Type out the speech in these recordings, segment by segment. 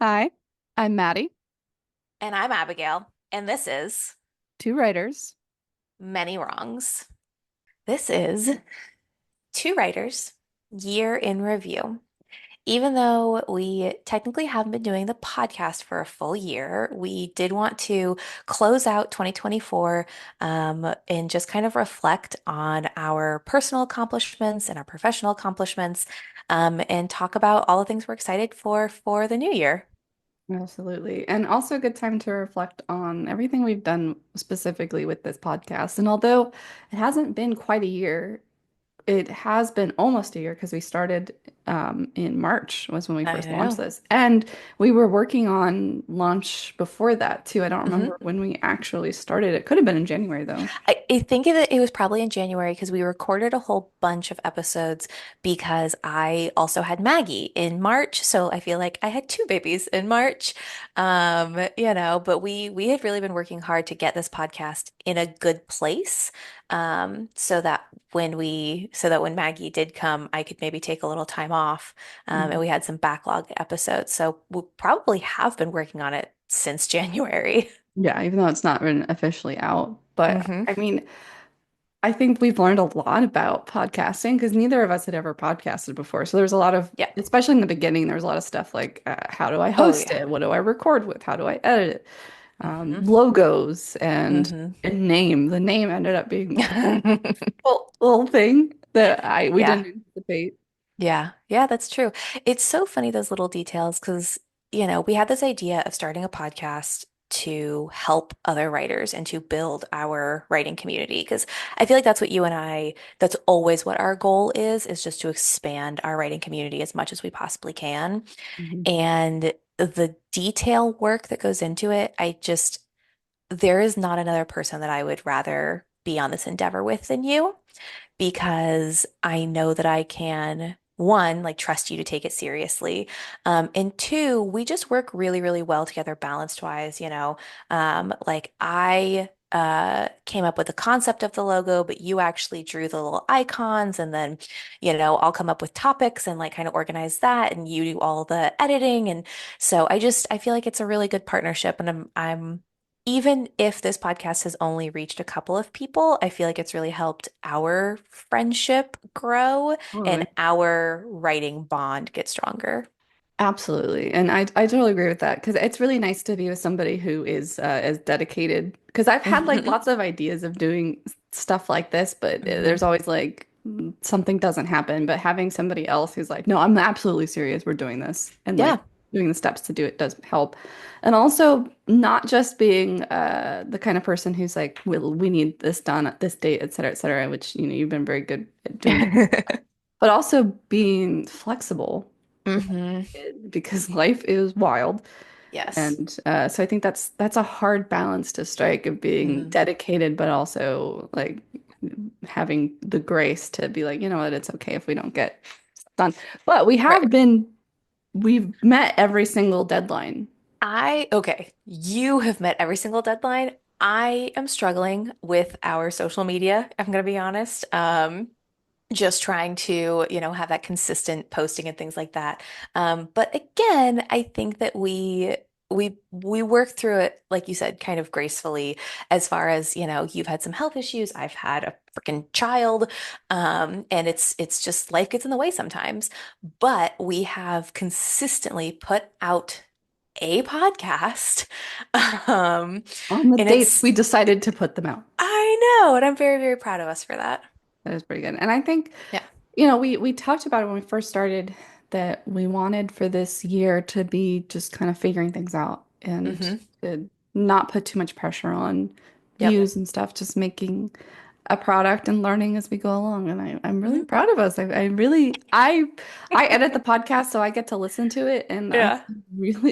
Hi, I'm Maddie, And I'm Abigail, and this is two writers. Many Wrongs. This is Two Writers, Year in Review. Even though we technically haven't been doing the podcast for a full year, we did want to close out 2024 and just kind of reflect on our personal accomplishments and our professional accomplishments and talk about all the things we're excited for the new year. Absolutely. And also a good time to reflect on everything we've done specifically with this podcast. And although it hasn't been quite a year, it has been almost a year because we started in March was when we I first launched know. this. And we were working on launch before that too. I don't remember Mhm. when we actually started. It could have been in January though. I think it was probably in January because we recorded a whole bunch of episodes because I also had Maggie in March. So I feel like I had two babies in March. But we had really been working hard to get this podcast in a good place. So that when Maggie did come, I could maybe take a little time off. And we had some backlog episodes. So we probably have been working on it since January. Yeah, even though it's not been officially out. But Hmm. I mean, I think we've learned a lot about podcasting because neither of us had ever podcasted before. So there's a lot of, Yeah. especially in the beginning, there was a lot of stuff like how do I Oh, host yeah. it? What do I record with? How do I edit it? Hmm. Logos Hmm. and name. The name ended up being a whole little thing that I we Yeah. didn't anticipate. Yeah. Yeah, that's true. It's so funny, those little details, because, we had this idea of starting a podcast to help other writers and to build our writing community. Because I feel like that's always what our goal is just to expand our writing community as much as we possibly can. Mhm. And the detail work that goes into it, there is not another person that I would rather be on this endeavor with than you, because I know that I can, one, like trust you to take it seriously. And two, we just work really, really well together, balanced wise. Like I came up with the concept of the logo, but you actually drew the little icons, and then, I'll come up with topics and like kind of organize that, and you do all the editing. And so I feel like it's a really good partnership, and I'm even if this podcast has only reached a couple of people, I feel like it's really helped our friendship grow and Totally. our writing bond get stronger. Absolutely. And I totally agree with that because it's really nice to be with somebody who is as dedicated. Because I've had like Hmm. lots of ideas of doing stuff like this, but Hmm. there's always like something doesn't happen. But having somebody else who's like, no, I'm absolutely serious. We're doing this. And like Yeah. doing the steps to do it does help. And also not just being the kind of person who's like, we need this done at this date, et cetera, which, you've been very good at doing that. But also being flexible Hmm. because life is wild. Yes. And so I think that's a hard balance to strike of being Hmm. dedicated, but also like having the grace to be like, you know what, it's okay if we don't get done. But Right. we've met every single deadline. Okay, you have met every single deadline. I am struggling with our social media, I'm going to be honest. Just trying to, have that consistent posting and things like that. But again, I think that we work through it, like you said, kind of gracefully, as far as, you've had some health issues, I've had a freaking child, and it's just life gets in the way sometimes. But we have consistently put out a podcast. Um, On the and dates it's we decided to put them out. I know, and I'm very, very proud of us for that. That is pretty good. And I think, Yeah. we talked about it when we first started that we wanted for this year to be just kind of figuring things out and Hmm. to not put too much pressure on Yep. views and stuff, just making a product and learning as we go along. And I'm really Hmm. proud of us. I edit the podcast so I get to listen to it and Yeah.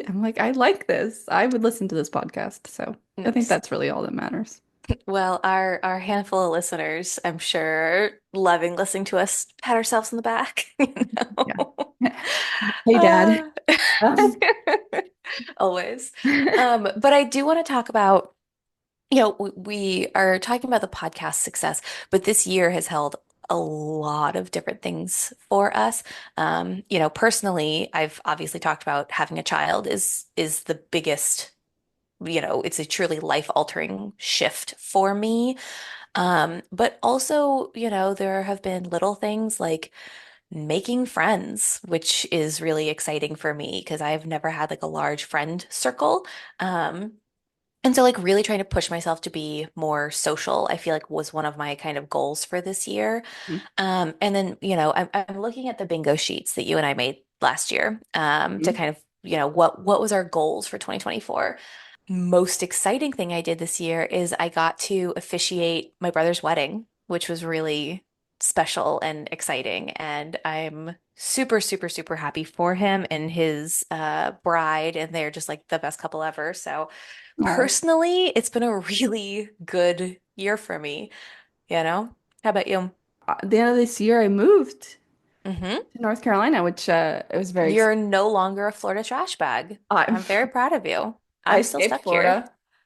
I'm like, I like this. I would listen to this podcast. So I think Nice. that's really all that matters. Well, our handful of listeners, I'm sure, are loving listening to us pat ourselves on the back. Yeah. Hey, Dad. Uh, Um, always. But I do want to talk about, we are talking about the podcast success, but this year has held a lot of different things for us. Personally, I've obviously talked about having a child is the biggest, it's a truly life-altering shift for me. But also, there have been little things like making friends, which is really exciting for me because I've never had like a large friend circle. Um, and so like really trying to push myself to be more social, I feel like was one of my kind of goals for this year. And then, I'm looking at the bingo sheets that you and I made last year, to Mhm. kind of, what was our goals for 2024. Most exciting thing I did this year is I got to officiate my brother's wedding, which was really special and exciting. And I'm super, super, super happy for him and his bride, and they're just like the best couple ever. So Oh, personally, it's been a really good year for me, you know? How about you? at the end of this year, I moved Hmm. to North Carolina, which it was very You're exciting. no longer a Florida trash bag. I I'm very proud of you. I I'm still escaped stuck here.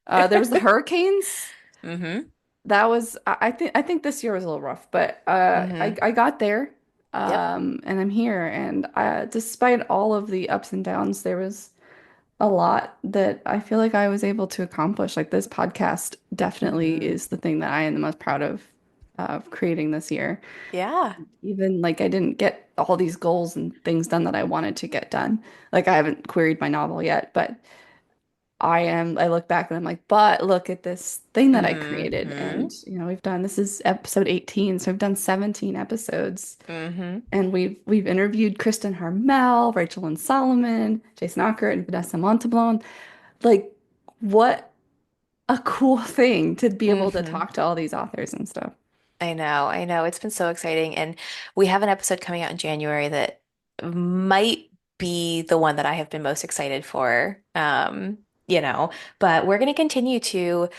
Florida. There was the hurricanes. Hmm. That was I think this year was a little rough, but Hmm. I got there, Yep. and I'm here. And despite all of the ups and downs, there was a lot that I feel like I was able to accomplish. Like this podcast definitely Hmm. is the thing that I am the most proud of creating this year. Yeah. Even like I didn't get all these goals and things done that I wanted to get done. Like I haven't queried my novel yet, but I look back and I'm like, but look at this thing that I created. Hmm. And, this is episode 18. So we've done 17 episodes. Hmm. And we've interviewed Kristen Harmel, Rachel and Solomon, Jason Ackert, and Vanessa Montalban. Like, what a cool thing to be able to Hmm. talk to all these authors and stuff. I know, I know. It's been so exciting. And we have an episode coming out in January that might be the one that I have been most excited for. But we're going to continue to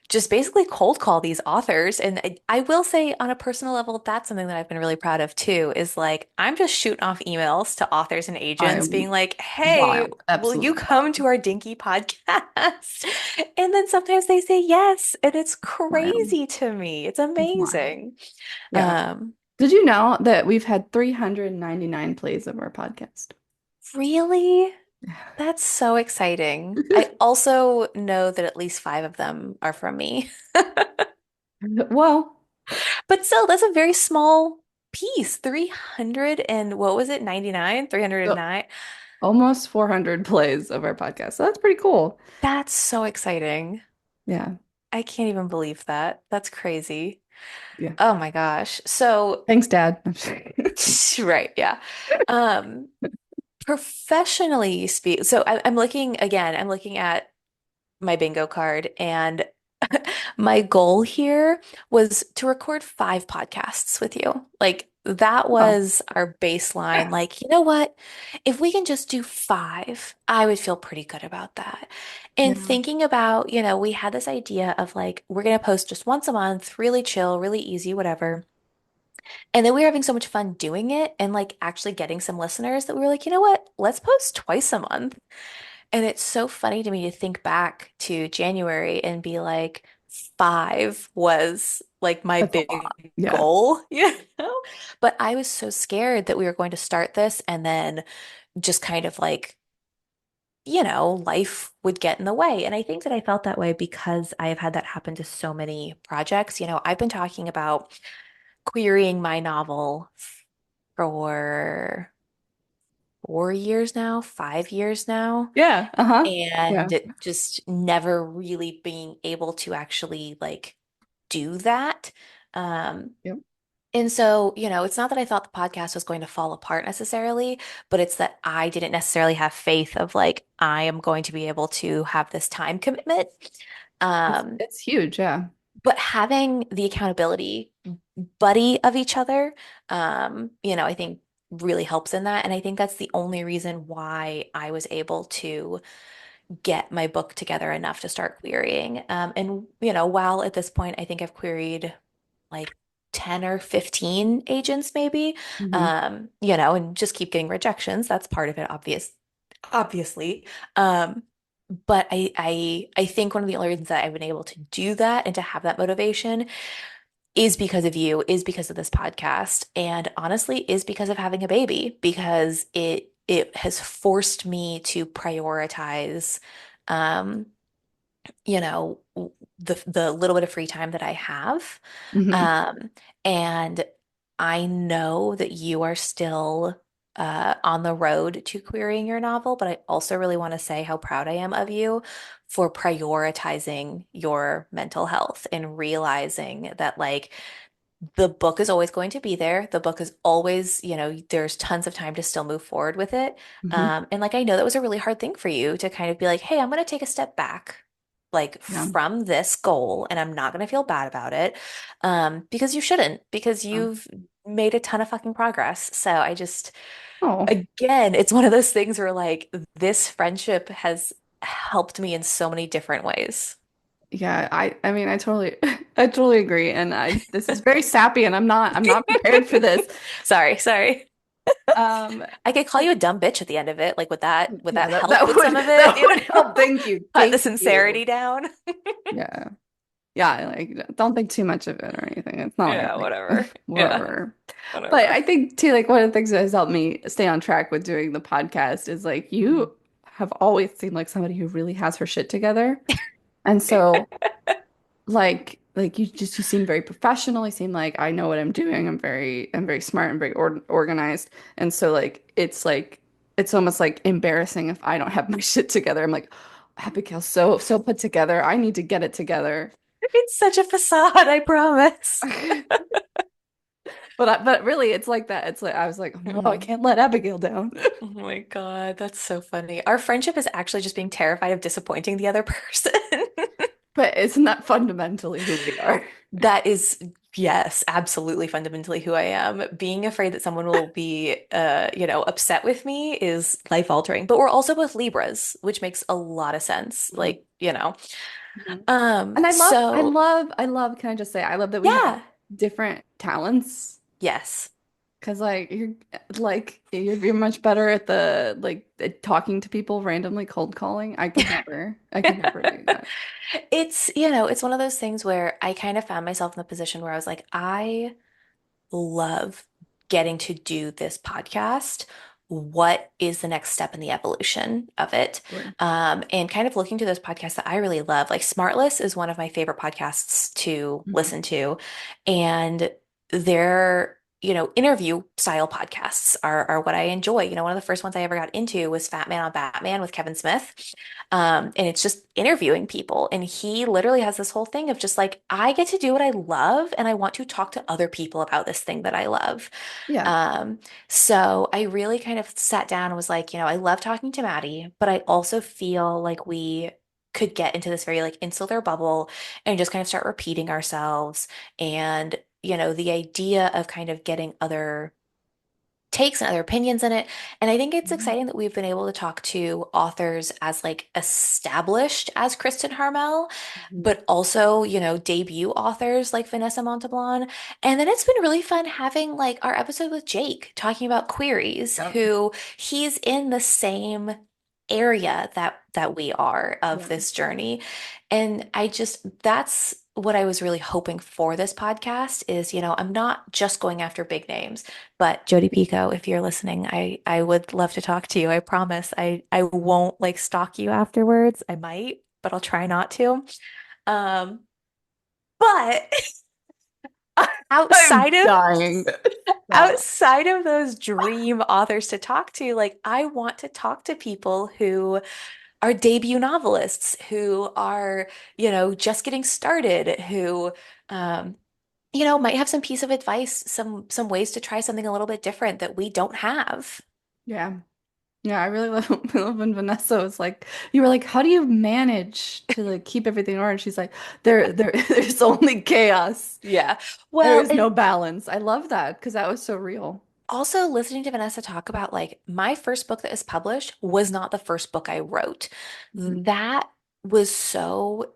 just basically cold call these authors. And I will say, on a personal level, that's something that I've been really proud of too, is like I'm just shooting off emails to authors and agents being I'm like, hey, wild, will you absolutely come wild, to our dinky podcast? And then sometimes they say yes, and it's wild. crazy to me. It's It's wild. amazing. Yeah. Um, Did you know that we've had 399 plays of our podcast? really? That's so exciting. I also know that at least five of them are from me. Well, But still, that's a very small piece. 300 and what was it? 99? so 309? almost 400 plays of our podcast. So that's pretty cool. That's so exciting. Yeah. I can't even believe that. That's crazy. Yeah. Oh my gosh. So, Thanks, Dad. I'm just kidding. right, yeah. Um, Professionally speak, so I'm looking again, I'm looking at my bingo card, and my goal here was to record 5 podcasts with you. Like that Oh, was our baseline. Like, you know what? If we can just do 5, I would feel pretty good about that. And yeah. thinking about, we had this idea of like, we're going to post just once a month, really chill, really easy, whatever. And then we were having so much fun doing it and like actually getting some listeners that we were like, you know what? Let's post twice a month. And it's so funny to me to think back to January and be like, 5 was like my That's a lot. big Yeah. goal, you know? But I was so scared that we were going to start this and then just kind of like, life would get in the way. And I think that I felt that way because I have had that happen to so many projects. I've been talking about querying my novel for 4 years now, 5 years now, Yeah. Uh-huh. Yeah. and just never really being able to actually like do that. Um, Yep. and so, it's not that I thought the podcast was going to fall apart necessarily, but it's that I didn't necessarily have faith of like, I am going to be able to have this time commitment. It's Um, it's huge. Yeah. but having the accountability buddy of each other, I think really helps in that. And I think that's the only reason why I was able to get my book together enough to start querying. And, while at this point, I think I've queried like 10 or 15 agents maybe, Hmm. and just keep getting rejections. That's part of it, obviously. Um, but I think one of the only reasons that I've been able to do that and to have that motivation is because of you, is because of this podcast, and honestly is because of having a baby, because it has forced me to prioritize um you know, the little bit of free time that I have. Hmm. Um, and I know that you are still on the road to querying your novel, but I also really want to say how proud I am of you for prioritizing your mental health and realizing that like the book is always going to be there. The book is always, there's tons of time to still move forward with it. Hmm. And like I know that was a really hard thing for you to kind of be like, hey, I'm going to take a step back, like Yeah. from this goal, and I'm not going to feel bad about it. Because you shouldn't, because Oh. you've made a ton of fucking progress. So I just, Oh. again, it's one of those things where like this friendship has helped me in so many different ways. Yeah, I mean I totally I totally agree. And I this is very sappy and I'm not prepared for this. Sorry, sorry. Um I could call you a dumb bitch at the end of it. Like, would yeah, that that help that with would some of it? that would help. Thank you. Cut the Thank you. sincerity down. Yeah. Yeah, like don't think too much of it or anything. It's not like a Yeah, big whatever. Yeah, whatever. But whatever. I think too, like one of the things that has helped me stay on track with doing the podcast is like Mhm. you have always seemed like somebody who really has her shit together. And so you seem very professional. You seem like I know what I'm doing. I'm very smart and very organized. And so like it's almost like embarrassing if I don't have my shit together. I'm like, Abigail's so put together. I need to get it together. It's such a facade, I promise. But really it's like that. It's like I was like, oh, no, I Mhm. can't let Abigail down. Oh my God, that's so funny. Our friendship is actually just being terrified of disappointing the other person. But isn't that fundamentally who we are? That is, yes, absolutely fundamentally who I am. Being afraid that someone will be, upset with me is life altering. But we're also both Libras, which makes a lot of sense. Mhm. Like, you know. Mhm. And So I love, can I just say, I love that we have yeah, different talents. yes. Because you're much better at the at talking to people randomly, cold calling. I could never do that. It's one of those things where I kind of found myself in the position where I was like, I love getting to do this podcast. What is the next step in the evolution of it? Sure. And kind of looking to those podcasts that I really love. Like Smartless is one of my favorite podcasts to Mhm. listen to. And their, interview style podcasts are what I enjoy. One of the first ones I ever got into was Fat Man on Batman with Kevin Smith. And it's just interviewing people. And he literally has this whole thing of just like, I get to do what I love and I want to talk to other people about this thing that I love. Yeah. Um, so I really kind of sat down and was like, I love talking to Maddie, but I also feel like we could get into this very like insular bubble and just kind of start repeating ourselves. And, the idea of kind of getting other takes and other opinions in it. And I think it's Mhm. exciting that we've been able to talk to authors as like established as Kristen Harmel, Mhm. but also, debut authors like Vanessa Montalban. And then it's been really fun having like our episode with Jake talking about queries, Yep. who he's in the same area that we are of Yeah. this journey. And that's what I was really hoping for this podcast is, I'm not just going after big names. But Jody Pico, if you're listening, I would love to talk to you. I promise. I won't like stalk you afterwards. I might, but I'll try not to. Um, but I'm outside of dying. Stop. outside of those dream authors to talk to, like I want to talk to people who are debut novelists, who are, just getting started, who might have some piece of advice, some ways to try something a little bit different that we don't have. Yeah. Yeah, I really love when Vanessa was like, you were like, how do you manage to like keep everything in order? And she's like, there's only chaos. Yeah. There Well, is and no balance. I love that because that was so real. also listening to Vanessa talk about like my first book that was published was not the first book I wrote. Mhm. That was so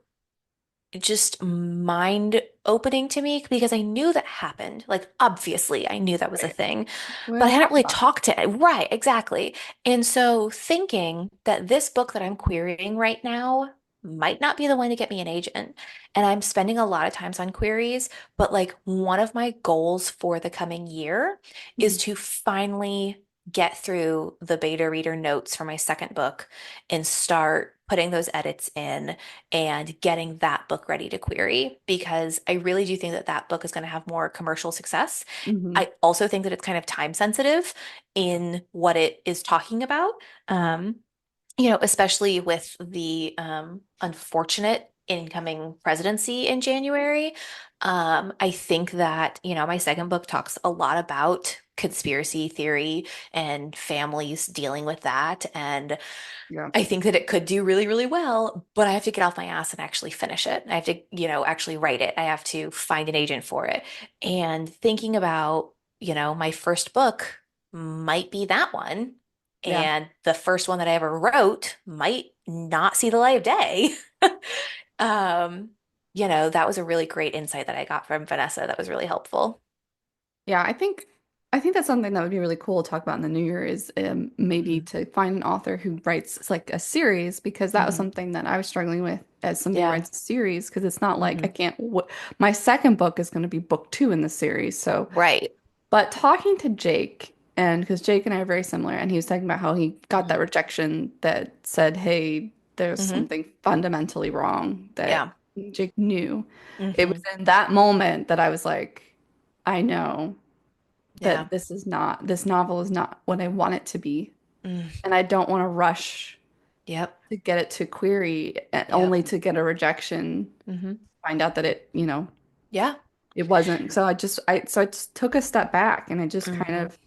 just mind opening to me because I knew that happened. Like, obviously, I knew that was a Right. thing, We but I don't hadn't talk really about it. talked to it. Right, exactly. And so thinking that this book that I'm querying right now might not be the one to get me an agent. And I'm spending a lot of times on queries, but like one of my goals for the coming year is Mhm. to finally get through the beta reader notes for my second book and start putting those edits in and getting that book ready to query because I really do think that that book is going to have more commercial success. Mhm. I also think that it's kind of time sensitive in what it is talking about. Um, especially with the unfortunate incoming presidency in January. I think that, my second book talks a lot about conspiracy theory and families dealing with that. And Yeah. I think that it could do really, really well, but I have to get off my ass and actually finish it. I have to, actually write it. I have to find an agent for it. And thinking about, my first book might be that one. Yeah. And the first one that I ever wrote might not see the light of day. Um, that was a really great insight that I got from Vanessa. That was really helpful. Yeah, I think that's something that would be really cool to talk about in the new year is maybe Hmm. to find an author who writes like a series because that was Hmm. something that I was struggling with as somebody who Yeah. writes a series because it's not like I Hmm. can't w my second book is going to be book two in the series. So, Right. but talking to Jake and because Jake and I are very similar and he was talking about how he got that Hmm. rejection that said, "Hey, there's Hmm. something fundamentally wrong," that Yeah. Jake knew. It was Hmm. in that moment that I was like, I know Yeah. that this novel is not what I want it to be. Mm. And I don't want to rush Yep. to get it to query Yep. only to get a rejection, Hmm. find out that Yeah. it wasn't. So I just took a step back and I just kind Hmm. of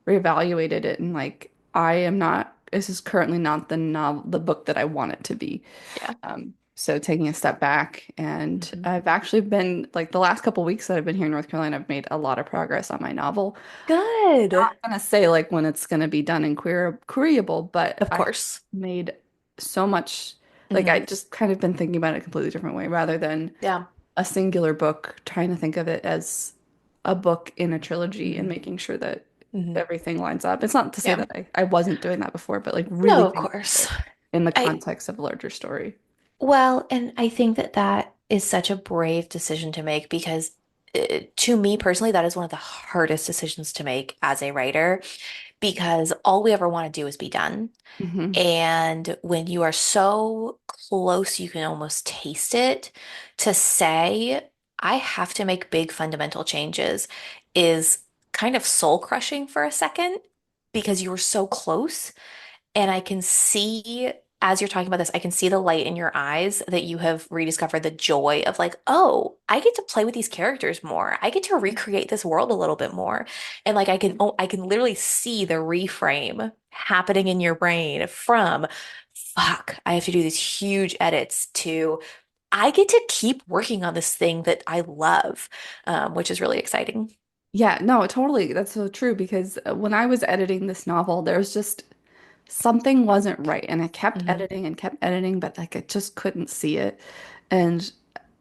reevaluated it and like I am not this is currently not the book that I want it to be. Yeah. So taking a step back and Hmm. I've actually been like the last couple weeks that I've been here in North Carolina, I've made a lot of progress on my novel. Good. Not gonna say like when it's gonna be done and queryable, but Of I course. made so much like I Hmm. just kind of been thinking about it a completely different way rather than Yeah. a singular book, trying to think of it as a book in a trilogy and Hmm. making sure that Hmm. everything lines up. It's not to say Yeah. that I wasn't doing that before, but like really No, of thinking of course. it in the I, context of a larger story. well, and I think that that is such a brave decision to make because to me personally, that is one of the hardest decisions to make as a writer because all we ever want to do is be done. Hmm. And when you are so close, you can almost taste it. To say, I have to make big fundamental changes is kind of soul crushing for a second because you were so close. And I can see, as you're talking about this, I can see the light in your eyes that you have rediscovered the joy of like, oh, I get to play with these characters more. I get to recreate this world a little bit more. And like I can literally see the reframe happening in your brain from fuck, I have to do these huge edits to I get to keep working on this thing that I love, which is really exciting. Yeah, no, totally. That's so true because when I was editing this novel, there was just something wasn't right. And I Hmm. kept editing, but like I just couldn't see it. And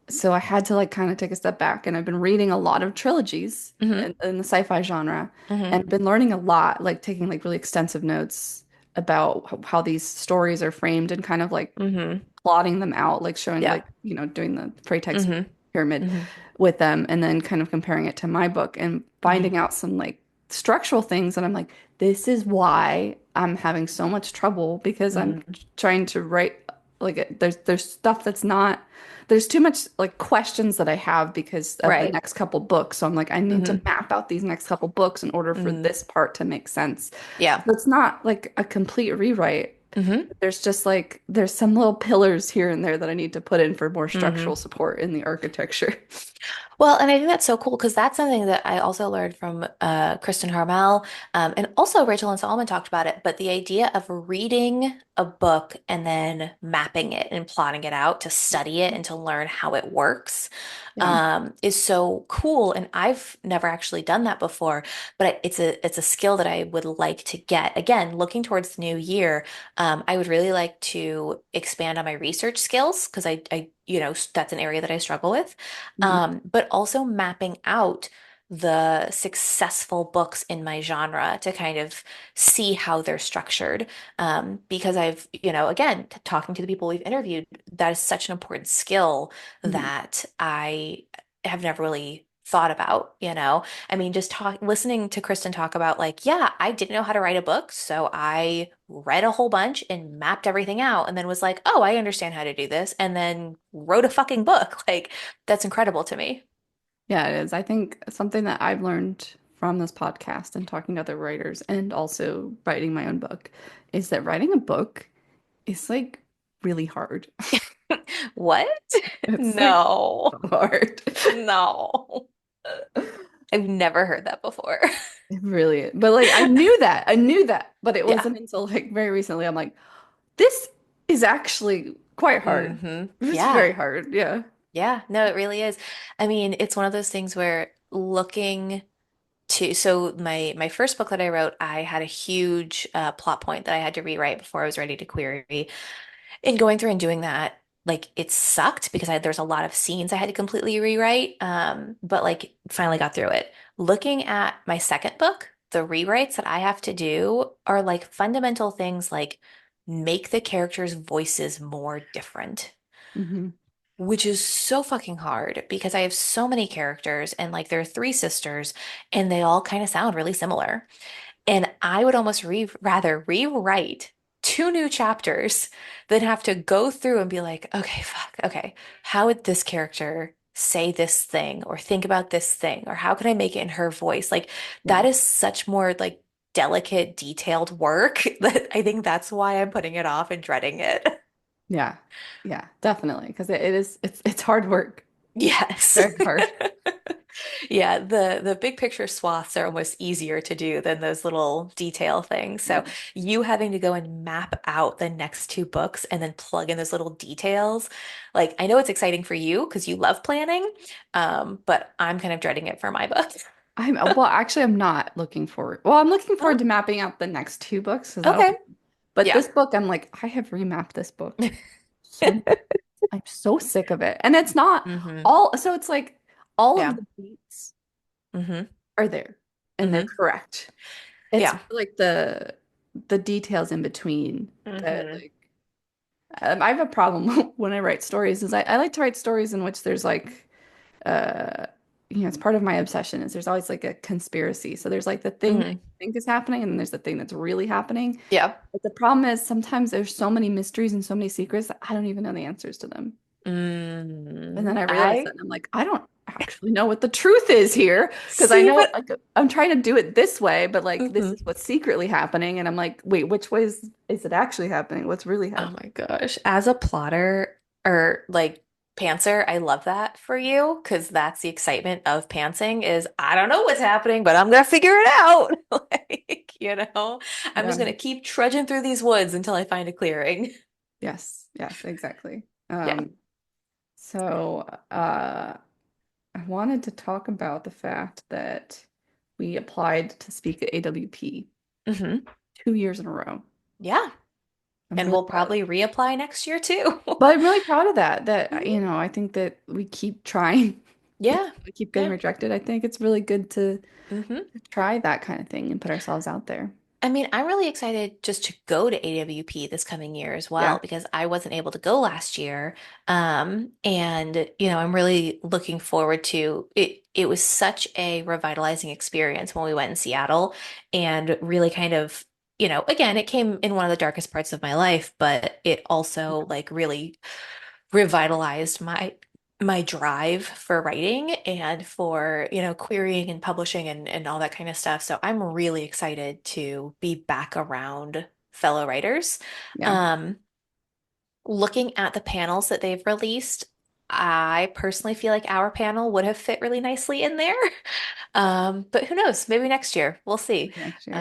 so I had to like kind of take a step back. And I've been reading a lot of trilogies Hmm. in the sci-fi genre and Hmm. been learning a lot, like taking like really extensive notes about how these stories are framed and kind of like Hmm. plotting them out, like showing Yeah. like, doing the Freytag's Hmm. pyramid Hmm. with them and then kind of comparing it to my book and Hmm. finding out some like structural things and I'm like, this is why I'm having so much trouble because I'm Hmm. trying to write like there's stuff that's not there's too much like questions that I have because of the Right. next couple books. So I'm like, I need to Hmm. map out these next couple books in order for Hmm. this part to make sense. Yeah. So it's not like a complete rewrite. Hmm. There's just like there's some little pillars here and there that I need to put in for more structural Hmm. support in the architecture. Well, and I think that's so cool because that's something that I also learned from Kristen Harmel, and also Rachel and Solomon talked about it. But the idea of reading a book and then mapping it and plotting it out to study it and to learn how it works Yeah. is so cool. And I've never actually done that before, but it's a skill that I would like to get. Again, looking towards the new year, I would really like to expand on my research skills because that's an area that I struggle with Mhm. but also mapping out the successful books in my genre to kind of see how they're structured. Because I've, again, talking to the people we've interviewed, that is such an important skill Mhm. that I have never really thought about. I mean, just listening to Kristen talk about like, yeah, I didn't know how to write a book, so I read a whole bunch and mapped everything out and then was like, oh, I understand how to do this, and then wrote a fucking book. Like, that's incredible to me. Yeah, it is. I think something that I've learned from this podcast and talking to other writers and also writing my own book is that writing a book is like really hard. What? It's like No, so hard. no. I've never heard that before. It really is. But like I knew that. I knew that. But it Yeah. wasn't until like very recently I'm like, this is actually quite hard. It's Yeah. very hard. Yeah. Yeah. No, it really is. I mean, it's one of those things where so my first book that I wrote, I had a huge plot point that I had to rewrite before I was ready to query. In going through and doing that, like it sucked because there's a lot of scenes I had to completely rewrite. But like finally got through it. Looking at my second book, the rewrites that I have to do are like fundamental things like make the characters' voices more different, Hmm. which is so fucking hard because I have so many characters and like there are three sisters and they all kind of sound really similar. And I would almost rather rewrite two new chapters than have to go through and be like, okay, fuck, okay, how would this character say this thing or think about this thing? Or how can I make it in her voice? Like, that Yeah. is such more like delicate, detailed work that I think that's why I'm putting it off and dreading it. Yeah. Yeah, definitely. Because it is it's hard work. Yes. Very hard. Yeah, the big picture swaths are almost easier to do than those little detail things. So Yeah. you having to go and map out the next two books and then plug in those little details, like I know it's exciting for you because you love planning, but I'm kind of dreading it for my book. Actually I'm not looking forward. Well, I'm looking forward Oh, to mapping out the next two books because that'll okay. be but Yeah. this book I'm like I have remapped this book so many I'm so sick of it. And it's not hmm all so it's like all of Yeah. the beats hmm are there and they're hmm correct. It's Yeah. like the details in between that hmm like I have a problem when I write stories is I like to write stories in which there's like uh it's part of my obsession is there's always like a conspiracy. So there's like the thing that hmm you think is happening and then there's the thing that's really happening. Yeah. But the problem is sometimes there's so many mysteries and so many secrets that I don't even know the answers to them. And then I realized that I and I'm like, I don't actually know what the truth is here because I see, know but like I'm trying to do it this way, but like this is mhm. what's secretly happening. And I'm like, wait, which way is it actually happening? What's really Oh happening? my gosh. As a plotter or like pantser, I love that for you because that's the excitement of pantsing is I don't know what's happening, but I'm gonna figure it out. I'm Yeah. just gonna keep trudging through these woods until I find a clearing. Yes. Yes, exactly. Yeah. So I wanted to talk about the fact that we applied to speak at AWP hmm 2 years in a row. Yeah. I'm And really we'll proud of probably reapply next year too. But I'm really proud of that. That, Mhm. I think that we keep trying. Yeah. We keep getting Yeah. rejected. I think it's really good hmm to try that kind of thing and put ourselves out there. I mean, I'm really excited just to go to AWP this coming year as well Yeah. because I wasn't able to go last year. And I'm really looking forward to it. It was such a revitalizing experience when we went in Seattle and really kind of, again, it came in one of the darkest parts of my life, but it also like really revitalized my drive for writing and for, querying and publishing and all that kind of stuff. So I'm really excited to be back around fellow writers. Yeah. Um, Looking at the panels that they've released, I personally feel like our panel would have fit really nicely in there. But who knows? Maybe next year. We'll see. Next year.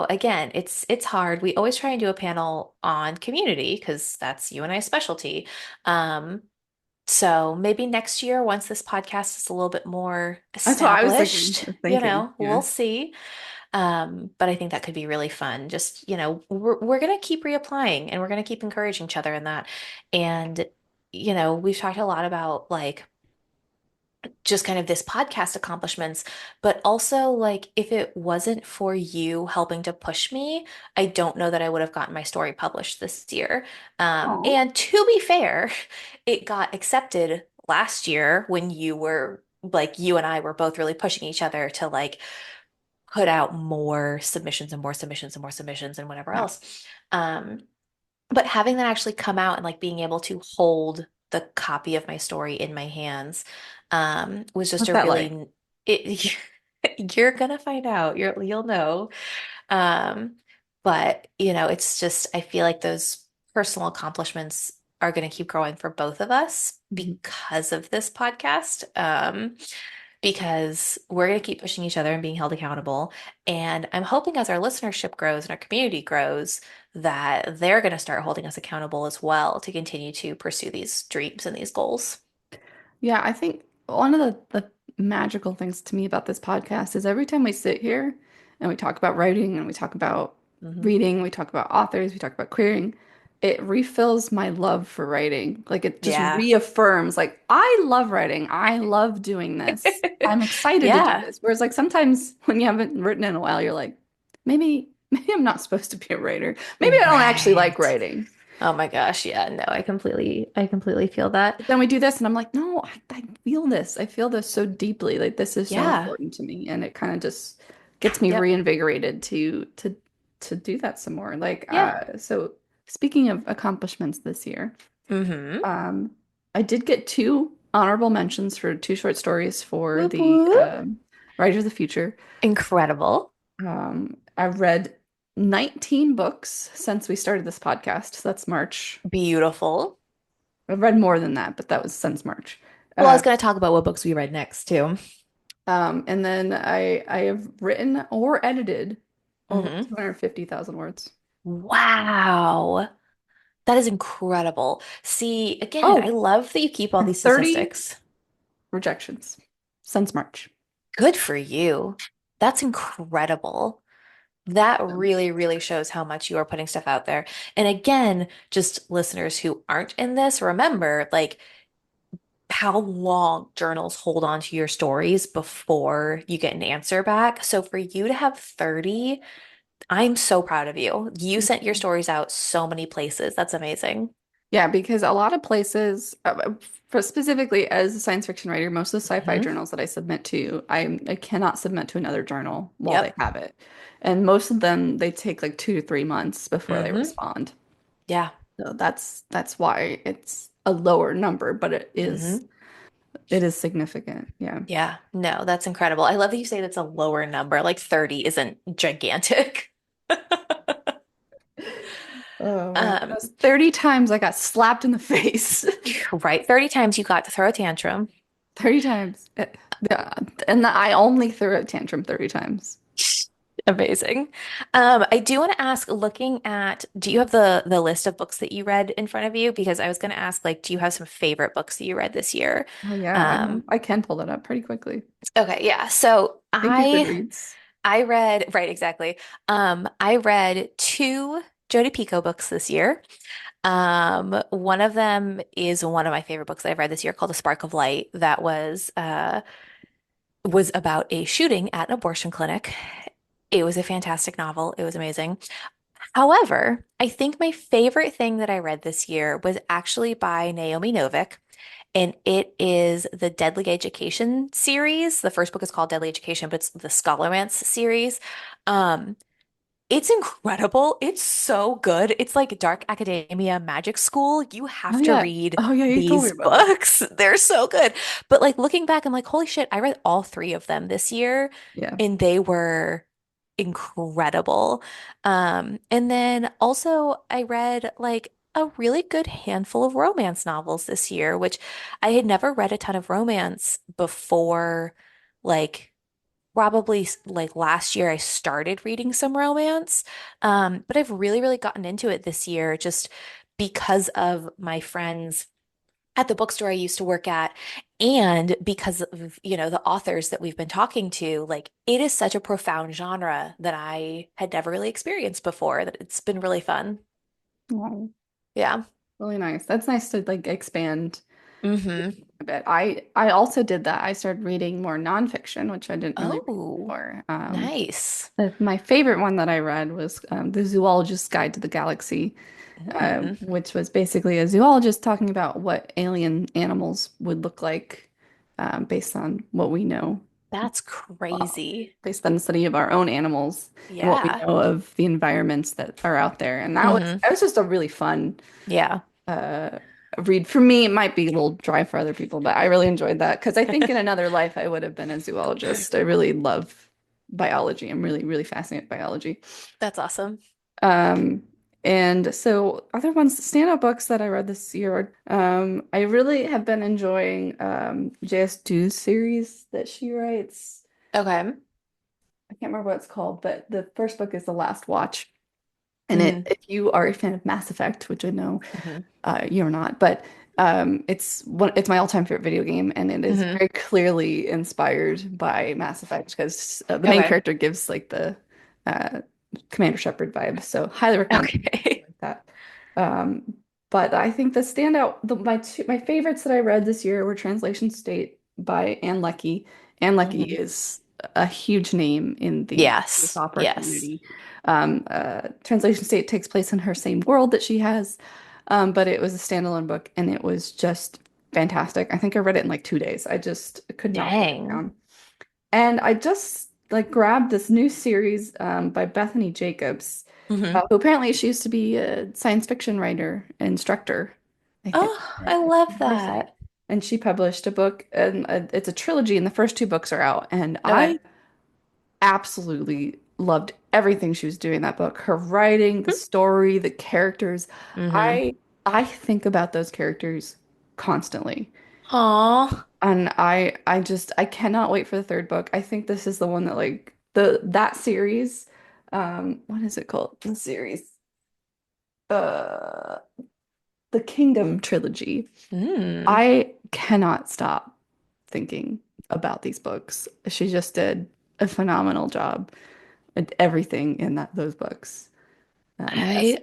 Again, it's hard. We always try and do a panel on community because that's you and I's specialty. Um, so maybe next year, once this podcast is a little bit more That's what I was thinking. established, Thinking. Yeah. we'll see. But I think that could be really fun. Just, we're gonna keep reapplying and we're gonna keep encouraging each other in that. And, we've talked a lot about like just kind of this podcast accomplishments, but also like if it wasn't for you helping to push me, I don't know that I would have gotten my story published this year. Oh, And to be fair, it got accepted last year when you and I were both really pushing each other to like put out more submissions and more submissions and more submissions and whatever yeah. else. Um, but having that actually come out and like being able to hold the copy of my story in my hands was just What's a that like? really it you're gonna find out. You'll know. Um, but it's just I feel like those personal accomplishments are gonna keep growing for both of us Mhm. because of this podcast. Because we're going to keep pushing each other and being held accountable. And I'm hoping as our listenership grows and our community grows, that they're going to start holding us accountable as well to continue to pursue these dreams and these goals. Yeah, I think one of the magical things to me about this podcast is every time we sit here and we talk about writing and we talk about Hmm. reading, we talk about authors, we talk about querying, it refills my love for writing. Like it just Yeah. reaffirms, like, I love writing. I love doing this. I'm excited to do Yeah. this. Whereas like sometimes when you haven't written in a while, you're like, maybe I'm not supposed to be a writer. Maybe I don't actually like Right. writing. Oh my gosh. Yeah. No, I completely feel that. But then we do this, and I'm like, no, I feel this. I feel this so deeply. Like this is so Yeah. important to me, and it kind of just gets me Yep. reinvigorated to do that some more. Like, Yeah. so speaking of accomplishments this year, Hmm. um, I did get two honorable mentions for two short stories for Whoop the whoop. Writer of the Future. Incredible. I've read 19 books since we started this podcast. So that's March. Beautiful. I've read more than that, but that was since March. Well, I was Uh, going to talk about what books we read next too. And then I have written or edited over Hmm. 250,000 words. Wow. That is incredible. See, again, I Oh, love that you keep all and these 30 statistics. rejections since March. Good for you. That's incredible. That So, really, really shows how much you are putting stuff out there. And again, just listeners who aren't in this, remember like how long journals hold on to your stories before you get an answer back. So for you to have 30, I'm so proud of you. You thank sent your you. stories out so many places. That's amazing. Yeah, because a lot of places, for specifically as a science fiction writer, most of the sci-fi Hmm. journals that I submit to, I cannot submit to another journal while they Yep. have it. And most of them, they take like 2 to 3 months before they Hmm. respond. Yeah. So that's why it's a lower number, but Hmm. it is significant. Yeah. Yeah, no, that's incredible. I love that you say that's a lower number. Like 30 isn't gigantic. Oh man. Um, Those 30 times I got slapped in the face. right. 30 times you got to throw a tantrum. 30 times. Yeah. And I only threw a tantrum 30 times. Amazing. I do want to ask, looking at, do you have the list of books that you read in front of you? Because I was going to ask, like, do you have some favorite books that you read this year? Oh yeah, Um, I can pull that up pretty quickly. okay, yeah. So Thank you, I Goodreads. I read, right, exactly. I read two Jodi Picoult books this year. One of them is one of my favorite books that I've read this year called A Spark of Light that was about a shooting at an abortion clinic. It was a fantastic novel. It was amazing. However, I think my favorite thing that I read this year was actually by Naomi Novik, and it is the Deadly Education series. The first book is called Deadly Education, but it's the Scholomance series. Um, it's incredible. It's so good. It's like dark academia magic school. You Oh have to yeah. read Oh yeah, you told me these about that. books. They're so good. But like looking back, I'm like, holy shit, I read all three of them this year Yeah. and they were incredible. And then also I read like a really good handful of romance novels this year, which I had never read a ton of romance before, like probably like last year I started reading some romance. But I've really, really gotten into it this year just because of my friends at the bookstore I used to work at and because of, the authors that we've been talking to, like it is such a profound genre that I had never really experienced before, that it's been really fun. Oh, Yeah. really nice. That's nice to like expand Hmm. But I also did that. I started reading more nonfiction, which I didn't really read Oh, before. nice. My favorite one that I read was The Zoologist's Guide to the Galaxy, Mm, which was basically a zoologist talking about what alien animals would look like based on what we know, that's uh, crazy. based on the study of our own animals and what we Yeah. know of the environments that are out there. And Hmm. that was just a really fun Yeah. uh, read. For me, it might be a little dry for other people, but I really enjoyed that because I think in another life I would have been a zoologist. I really love biology. I'm really, really fascinated by biology. That's awesome. Um, and so other ones, standout books that I read this year, I really have been enjoying J.S. Du's series that she writes. Okay. I can't remember what it's called, but the first book is The Last Watch. And Hmm. if you are a fan of Mass Effect, which I know Hmm. you're not, but it's my all-time favorite video game, and it is Hmm. very clearly inspired by Mass Effect because the main Okay. character gives like the uh, Commander Shepard vibe. So highly recommend Okay. like that. Um, but I think the standout, my favorites that I read this year were Translation State by Anne Leckie. Anne Leckie Hmm. is a huge name in the space Yes. opera Yes. community. Translation State takes place in her same world that she has, but it was a standalone book and it was just fantastic. I think I read it in like 2 days. I just could not put it Dang. down. And I just like grabbed this new series by Bethany Jacobs, Hmm. who apparently she used to be a science fiction writer, instructor, I think, Oh, I at a love university. that. And she published a book, and it's a trilogy, and the first two books are out. And I Okay. absolutely loved everything she was doing in that book. Her writing, the story, the characters. Hmm. I I think about those characters constantly. Aw. And I cannot wait for the third book. I think this is the one that like that series, what is it called? The series. Uh the Kingdom trilogy. Mm. I cannot stop thinking about these books. She just did a phenomenal job at everything in those books. I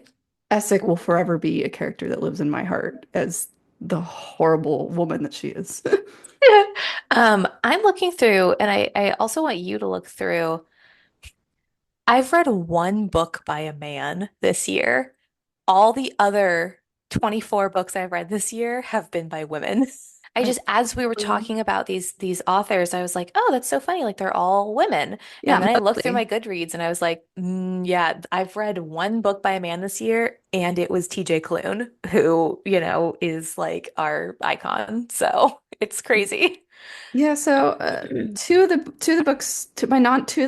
Essek will forever be a character that lives in my heart as the horrible woman that she is. I'm looking through, and I also want you to look through. I've read one book by a man this year. All the other 24 books I've read this year have been by women. I I just, as we were really, talking about these authors, I was like, oh, that's so funny. Like they're all women. yeah, And then I looked through mostly. my Goodreads and I was like, yeah, I've read one book by a man this year, and it was TJ Klune, who, is like our icon. So it's crazy. Yeah, so two of the books two of the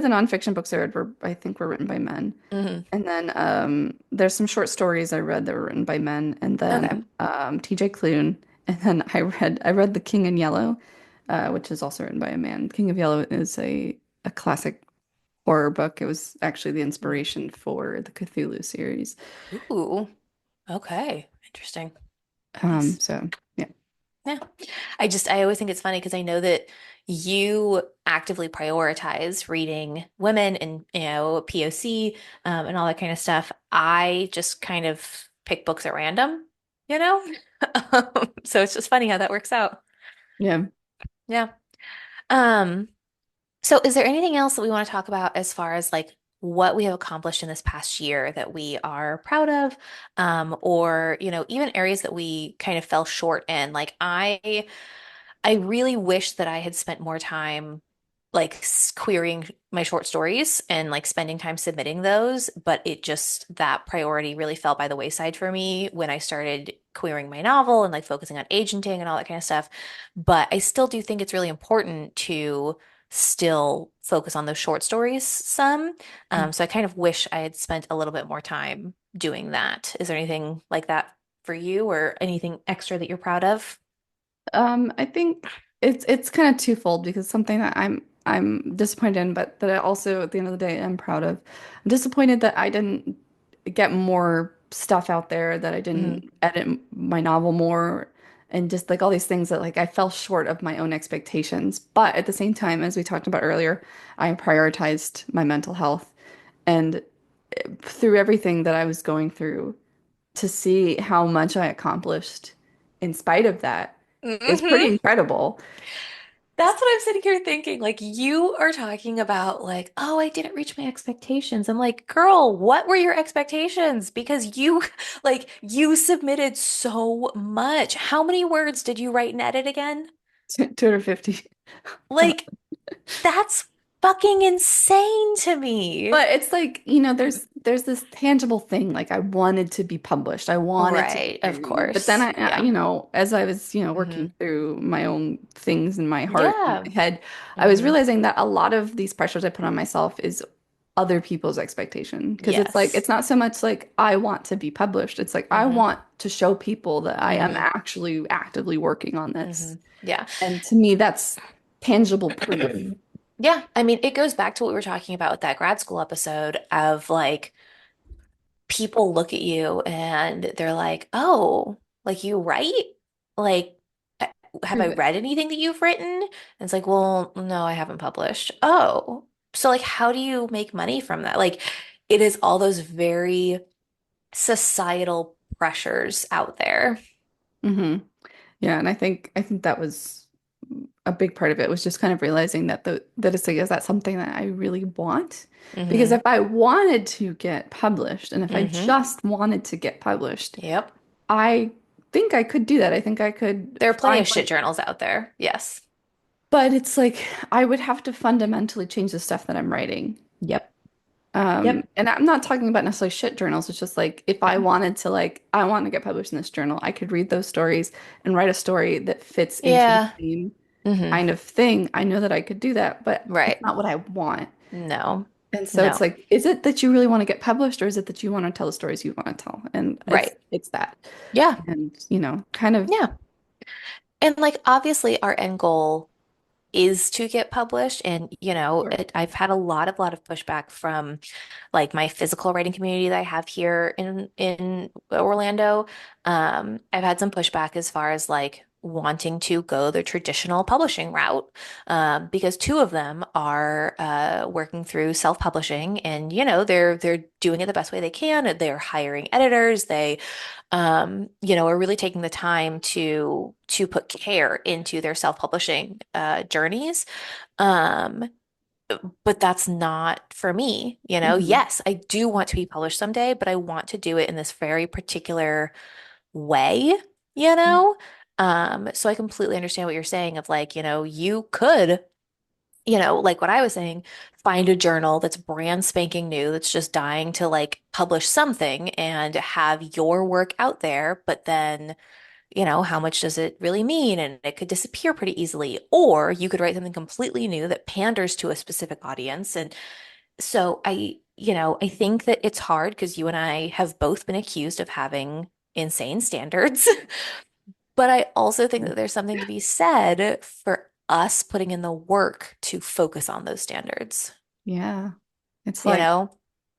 nonfiction books I read were I think were written by men. Hmm. And then there's some short stories I read that were written by men, and then Okay. TJ Klune, and then I read The King in Yellow, which is also written by a man. King of Yellow is a classic horror book. It was actually the inspiration for the Cthulhu series. Ooh, okay. Interesting. Nice. So yeah. Yeah. I always think it's funny because I know that you actively prioritize reading women and, POC, and all that kind of stuff. I just kind of pick books at random, you know? So it's just funny how that works out. Yeah. Yeah. Um, so is there anything else that we want to talk about as far as like what we have accomplished in this past year that we are proud of? Or, even areas that we kind of fell short in? Like I really wish that I had spent more time like querying my short stories and like spending time submitting those, but that priority really fell by the wayside for me when I started querying my novel and like focusing on agenting and all that kind of stuff. But I still do think it's really important to still focus on those short stories some. So I kind of wish I had spent a little bit more time doing that. Is there anything like that for you or anything extra that you're proud of? I think it's kind of twofold because something that I'm disappointed in, but that I also at the end of the day am proud of. I'm disappointed that I didn't get more stuff out there, that I Hmm. didn't edit my novel more, and just like all these things that like I fell short of my own expectations. But at the same time, as we talked about earlier, I prioritized my mental health, and through everything that I was going through, to see how much I accomplished in spite of that. is pretty Hmm. incredible. That's what I'm sitting here thinking. Like, you are talking about, like, oh, I didn't reach my expectations. I'm like, girl, what were your expectations? Because you, like, you submitted so much. How many words did you write and edit again? 250. Like, that's fucking insane to me. But it's like, there's this tangible thing. Like I wanted to be published. I wanted to Right, of do, but then course. Yeah. as I was, Hmm. working through my own things in my heart and Yeah. my head, I was Hmm. realizing that a lot of these pressures I put on myself is other people's expectation. Because it's like, Yes. it's not so much like I want to be published. It's like I Hmm. want to show people that I am Hmm. actually actively working on Hmm. this. Yeah. And to me, that's tangible proof. Yeah. I mean, it goes back to what we were talking about with that grad school episode of like, people look at you and they're like, oh, like you write? Like, have I Prove it. read anything that you've written? And it's like, well, no, I haven't published. Oh, so like, how do you make money from that? Like, it is all those very societal pressures out there. Hmm. Yeah, and I think that was a big part of it was just kind of realizing that it's like, is that something that I really want? Because Hmm. if I wanted to get published and if I Hmm. just wanted to get published, Yep. I think I could do that. I think I could There are plenty find of shit like, journals out there. Yes. but it's like I would have to fundamentally change the stuff that I'm writing. Yep. Yep. And I'm not talking about necessarily shit journals. It's just like if I wanted to I want to get published in this journal, I could read those stories and write a story that fits into the Yeah. same Hmm. kind of thing. I know that I could do that, but it's Right. not what I want. No. And so it's No. like, is it that you really want to get published or is it that you want to tell the stories you want to tell? And it's Right. it's that. Yeah. And, kind of Yeah. And like obviously our end goal is to get published and sure. I've had a lot of pushback from like my physical writing community that I have here in Orlando. I've had some pushback as far as like wanting to go the traditional publishing route, because two of them are working through self-publishing, and they're doing it the best way they can. They're hiring editors. They are really taking the time to put care into their self-publishing journeys. Um, but that's not for me, you know. Hmm. Yes, I do want to be published someday, but I want to do it in this very particular way, you know? So I completely understand what you're saying of like, you could, like what I was saying, find a journal that's brand spanking new, that's just dying to like publish something and have your work out there, but then how much does it really mean? And it could disappear pretty easily. Or you could write something completely new that panders to a specific audience. And so I think that it's hard because you and I have both been accused of having insane standards. But I also think that there's something to be said for us putting in the work to focus on those standards, Yeah. It's you like know?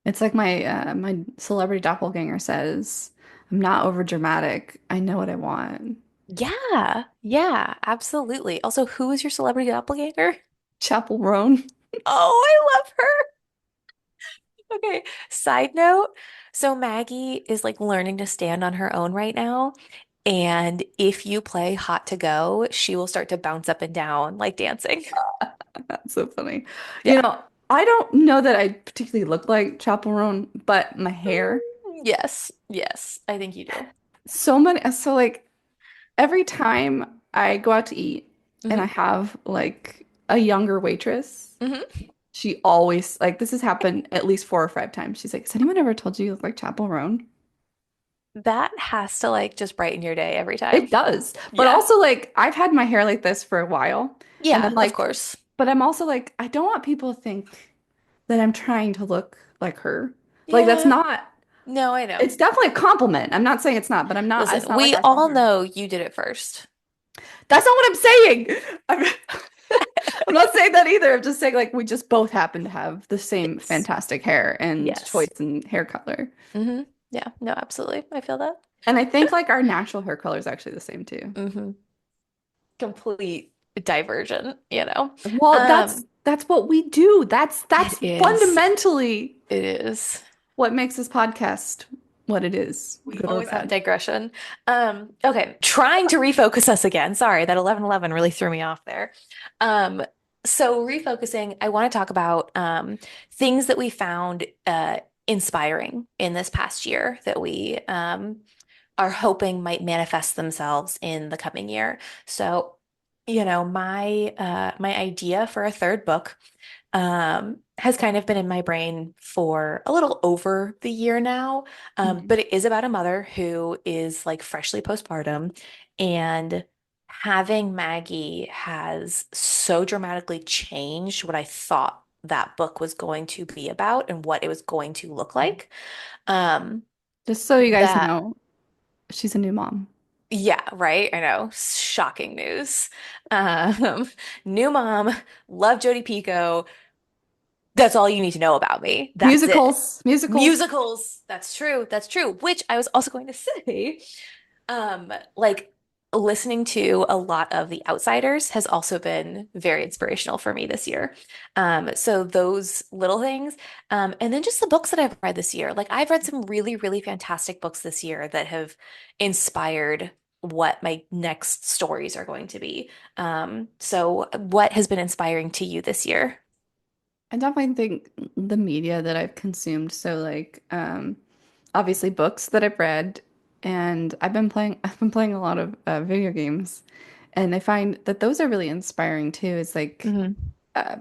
it's like my celebrity doppelganger says, I'm not over dramatic. I know what I want. Yeah, yeah, absolutely. Also, who is your celebrity doppelganger? Chapel Roan. Oh, I love her. Okay, side note. So Maggie is like learning to stand on her own right now. And if you play Hot to Go, she will start to bounce up and down like dancing. That's so funny. Yeah. I don't know that I particularly look like Chapel Roan, but my hair, Yes. Yes. I think you do. so like every time I go out to eat and I Hmm. have like a younger waitress, Hmm. she always like this has happened at least 4 or 5 times. She's like, has anyone ever told you you look like Chapel Roan? That has to like just brighten your day every time. It does. But Yeah. also like I've had my hair like this for a while. And Yeah, then of like course. but I'm also like I don't want people to think that I'm trying to look like her. Like that's Yeah. not No, I know. it's definitely a compliment. I'm not saying it's not, but it's Listen, not like we I all want her. know you did it first. That's not what I'm saying. I'm, I'm not saying that either. I'm just saying like we just both happen to have the same Yes. fantastic hair and Yes. choice in hair color. Hmm. Yeah, no, absolutely. I feel that. And I think like our natural hair color is actually the same too. Hmm. Complete diversion, you know? Well, Um, that's what we do. That's it is. fundamentally It is. what makes this podcast what it is, We good or always have bad. digression. Okay, trying to refocus us again. Sorry, that 11:11 really threw me off there. Um, so refocusing, I want to talk about things that we found inspiring in this past year that we are hoping might manifest themselves in the coming year. So, my idea for a third book has kind of been in my brain for a little over the year now. Mhm. But it is about a mother who is like freshly postpartum, and having Maggie has so dramatically changed what I thought that book was going to be about and what it was going to look like. Um, Just so you guys that know, she's a new mom. Yeah, right. I know. Shocking news. Um, New mom, love Jodie Picoult. That's all you need to know about me. That's it. Musicals, musicals. Musicals. That's true. That's true. Which I was also going to say, like listening to a lot of The Outsiders has also been very inspirational for me this year. So those little things, and then just the books that I've read this year. Like I've read some really, really fantastic books this year that have inspired what my next stories are going to be. So what has been inspiring to you this year? I definitely think the media that I've consumed, so like obviously books that I've read, and I've been playing a lot of video games, and I find that those are really inspiring too. It's like Hmm.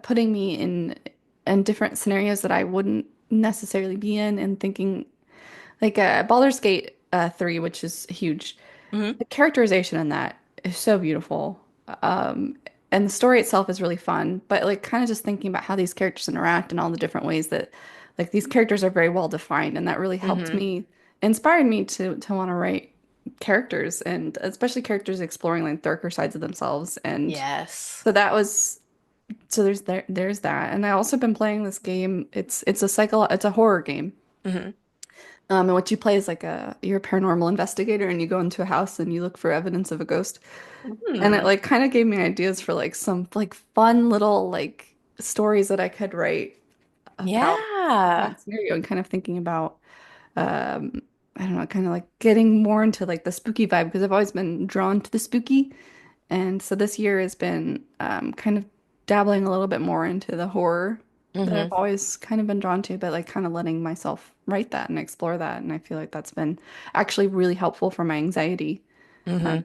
putting me in different scenarios that I wouldn't necessarily be in, and thinking like Baldur's Gate 3, which is huge. Hmm. The characterization in that is so beautiful. Um, and the story itself is really fun, but like kind of just thinking about how these characters interact and all the different ways that like these characters are very well defined, and that really helped Hmm. me, inspired me to want to write characters, and especially characters exploring like darker sides of themselves. And Yes. so that was so there's that. And I also been playing this game. It's a horror game. Hmm. And what you play is like you're a paranormal investigator, and you go into a house and you look for evidence of a ghost. And it Hmm. like kind of gave me ideas for like some like fun little like stories that I could write about Yeah. that scenario, and kind of thinking about um I don't know, kind of like getting more into like the spooky vibe, because I've always been drawn to the spooky. And so this year has been kind of dabbling a little bit more into the horror that I've Hmm. always kind of been drawn to, but like kind of letting myself write that and explore that. And I feel like that's been actually really helpful for my anxiety, Hmm.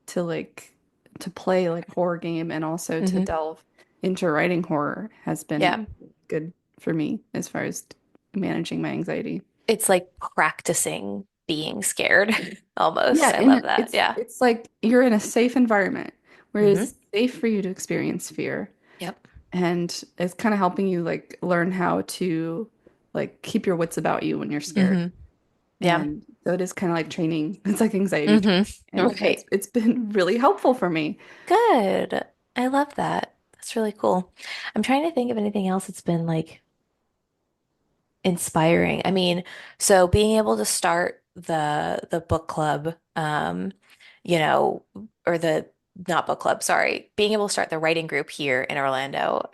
to, like to play like a horror game, and also to Hmm. delve into writing horror has been Yeah. good for me as far as managing my anxiety. It's like practicing being scared almost. Yeah, I love and that. Yeah. it's like you're in a safe environment where Hmm. it's safe for you to experience fear. Yep. And it's kind of helping you like learn how to like keep your wits about you when you're scared. Hmm. Yeah. And so it is kind of like training. It's like anxiety Hmm. training. And Right. it's been really helpful for me. Good. I love that. That's really cool. I'm trying to think of anything else that's been like inspiring. I mean, so being able to start the book club, you know, or the not book club, sorry, being able to start the writing group here in Orlando,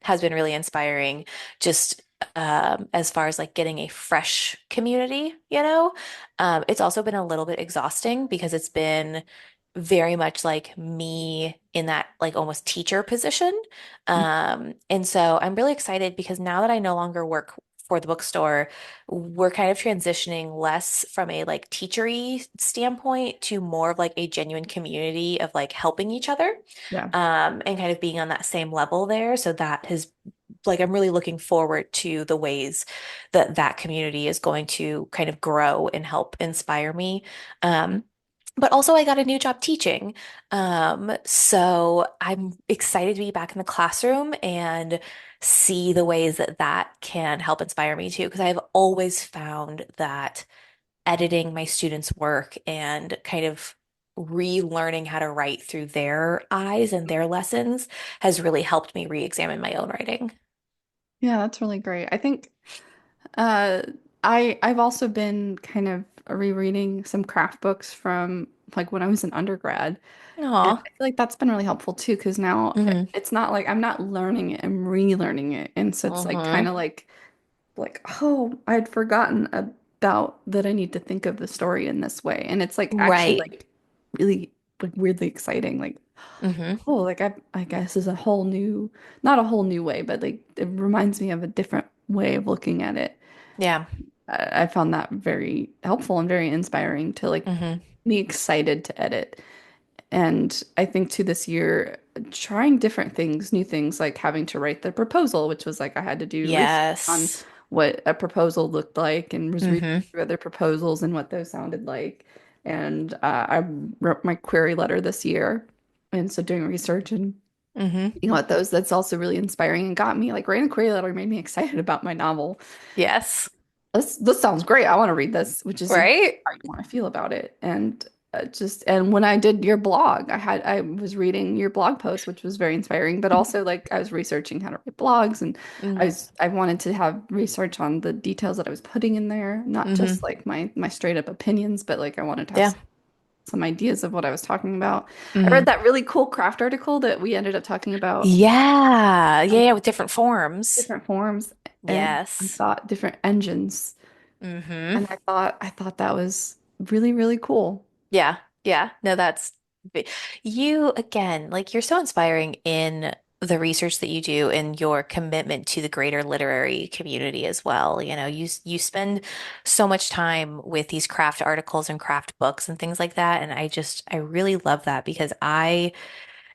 has been really inspiring. Just as far as like getting a fresh community, it's also been a little bit exhausting because it's been very much like me in that like almost teacher position. And so I'm really excited because now that I no longer work for the bookstore, we're kind of transitioning less from a like teachery standpoint to more of like a genuine community of like helping each other, Yeah. and kind of being on that same level there. So that has like I'm really looking forward to the ways that that community is going to kind of grow and help inspire me. But also I got a new job teaching. So I'm excited to be back in the classroom and see the ways that that can help inspire me too, because I've always found that editing my students' work and kind of relearning how to write through their eyes and their lessons has really helped me re-examine my own writing. Yeah, that's really great. I think uh I've also been kind of rereading some craft books from like when I was an undergrad. And Aw. I feel like that's been really helpful too, because now Hmm. it's not like I'm not learning it, I'm relearning it. And so it's like kind Hmm. of like oh, I'd forgotten a doubt that I need to think of the story in this way. And it's like actually Right. like really like weirdly exciting. Like, Hmm. oh, like I guess is a whole new, not a whole new way, but like it reminds me of a different way of looking at it. Yeah. I found that very helpful and very inspiring to like Hmm. me excited to edit. And I think to this year, trying different things, new things, like having to write the proposal, which was like I had to do research on Yes. what a proposal looked like and was reading Hmm. through other proposals and what those sounded like. And I wrote my query letter this year. And so doing research and Hmm. what those, that's also really inspiring and got me like writing a query letter made me excited about my novel. Yes. This sounds great. I want to read this, which is Right. how you want to feel about it. And just and when I did your blog, I was reading your blog post, which was very inspiring, but also like I was researching how to write blogs and Hmm. I wanted to have research on the details that I was putting in there, not just Hmm. like my straight up opinions, but like I wanted to have Yeah. some ideas of what I was talking about. I read Hmm. that really cool craft article that we ended up talking about Yeah. Yeah. Yeah. With different forms. different forms and I Yes. thought different engines. Hmm. And I thought that was really, really cool. Yeah. Yeah. No, you again, like you're so inspiring in the research that you do and your commitment to the greater literary community as well. You spend so much time with these craft articles and craft books and things like that. And I really love that because I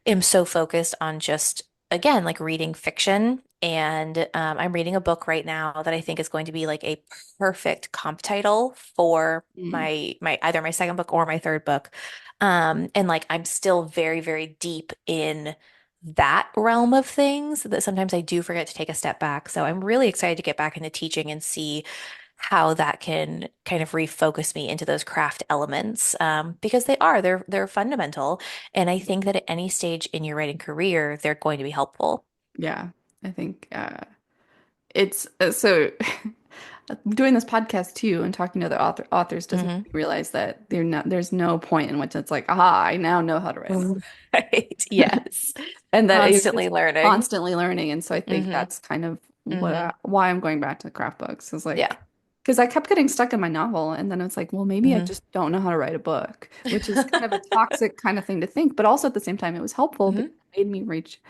am so focused on just, again, like reading fiction. And I'm reading a book right now that I think is going to be like a perfect comp title for Mm. my either my second book or my third book. And like I'm still very, very deep in that realm of things that sometimes I do forget to take a step back. So I'm really excited to get back into teaching and see how that can kind of refocus me into those craft elements because they're fundamental. And I think that at any stage in your writing career, they're going to be helpful. Yeah, I think it's so doing this podcast too and talking to other authors does make Hmm. me realize that there's no point in which it's like, aha, I now know how to write a book. Right. Yes. And that you're Constantly just learning. constantly learning. And so I think Hmm. that's kind of Hmm. why I'm going back to craft books is Yeah. like, because I kept getting stuck in my novel. And then it's like, well, maybe I Hmm. just don't know how to write a book, which is kind of a toxic kind of thing to think. But also at the same time, it was helpful because Hmm. it made me reach